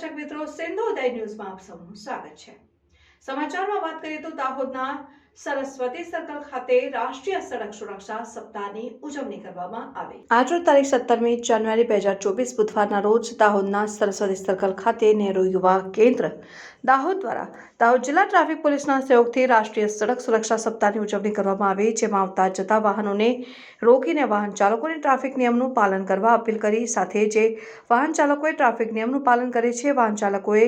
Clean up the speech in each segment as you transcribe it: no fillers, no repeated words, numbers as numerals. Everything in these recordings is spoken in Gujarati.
દર્શક મિત્રો, સિંધુ ઉદય ન્યૂઝમાં આપ સૌનું સ્વાગત છે। સમાચારમાં વાત કરીએ તો દાહોદના સરસ્વતી સર્કલ ખાતે રાષ્ટ્રીય સડક સુરક્ષા સપ્તાહની ઉજવણી કરવામાં આવી। આજરોજ તારીખ 17મી જાન્યુઆરી 2024 બુધવારના રોજ દાહોદના સરસ્વતી સર્કલ ખાતે નહેરુ યુવા કેન્દ્ર દાહોદ દ્વારા દાહોદ જિલ્લા ટ્રાફિક પોલીસના સહયોગથી રાષ્ટ્રીય સડક સુરક્ષા સપ્તાહની ઉજવણી કરવામાં આવી, જેમાં આવતા જતા વાહનોને રોકીને વાહન ચાલકોને ટ્રાફિક નિયમનું પાલન કરવા અપીલ કરી। સાથે જે વાહન ચાલકોએ ટ્રાફિક નિયમનું પાલન કરે છે, વાહન ચાલકોએ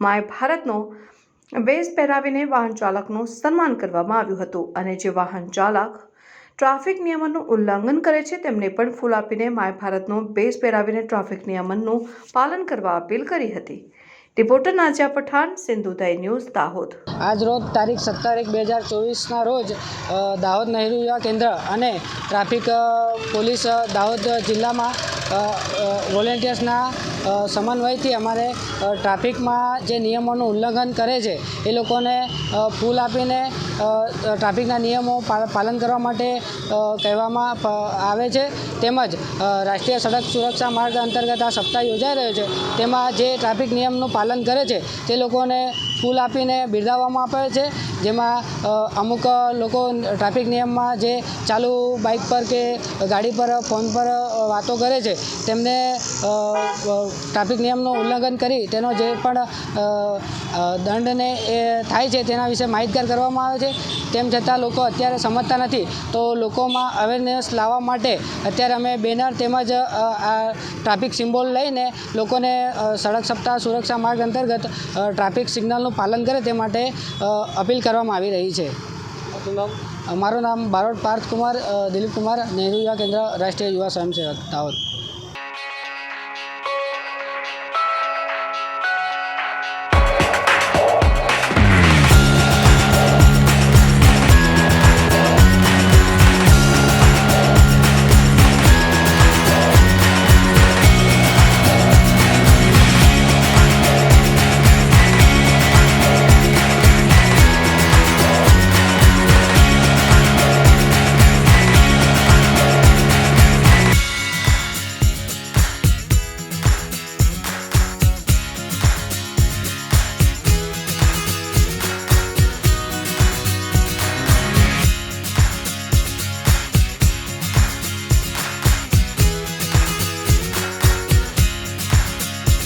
માય ભારતનો વેશ પહેરાવીને વાહન ચાલકનું સન્માન કરવામાં આવ્યું હતું અને જે વાહન ચાલક ટ્રાફિક નિયમોનું ઉલ્લંઘન કરે છે તેમને પણ ફૂલ આપીને માય ભારતનો વેશ પહેરાવીને ટ્રાફિક નિયમોનું પાલન કરવા અપીલ કરી હતી। રિપોર્ટર નાઝિયા પઠાણ, સિંધુ ઉદય ન્યૂઝ, દાહોદ। આજ રોજ તારીખ 17/1/2024ના રોજ દાહોદ નહેરુ યુવા કેન્દ્ર અને ટ્રાફિક પોલીસ દાહોદ જિલ્લામાં વોલેન્ટિયર્સના સમન્વયથી અમારે ટ્રાફિકમાં જે નિયમોનું ઉલ્લંઘન કરે છે એ લોકોને ફૂલ આપીને ટ્રાફિકના નિયમો પાલન કરવા માટે કહેવામાં આવે છે। તેમજ રાષ્ટ્રીય સડક સુરક્ષા માર્ગ અંતર્ગત આ સપ્તાહ યોજાઈ રહ્યો છે, તેમાં જે ટ્રાફિક નિયમનું પાલન કરે છે તે લોકોને ફૂલ આપીને બિરદાવવામાં આવે છે। જેમાં અમુક લોકો ટ્રાફિક નિયમમાં જે ચાલુ બાઇક પર કે ગાડી પર ફોન પર વાતો કરે છે તેમને ટ્રાફિક નિયમનું ઉલ્લંઘન કરી તેનો જે પણ દંડને એ થાય છે તેના વિશે માહિતગાર કરવામાં આવે છે। તેમ છતાં લોકો અત્યારે સમજતા નથી, તો લોકોમાં અવેરનેસ લાવવા માટે અત્યારે અમે બેનર તેમજ આ ટ્રાફિક સિમ્બોલ લઈને લોકોને સડક સપ્તાહ સુરક્ષા માર્ગ અંતર્ગત ટ્રાફિક સિગ્નલનું પાલન કરે તે માટે અપીલ કરવામાં આવી રહી છે। મારું નામ બારોટ પાર્થ કુમાર દિલીપ કુમાર, નહેરુ યુવા કેન્દ્ર, રાષ્ટ્રીય યુવા સ્વયંસેવક, દાહોદ।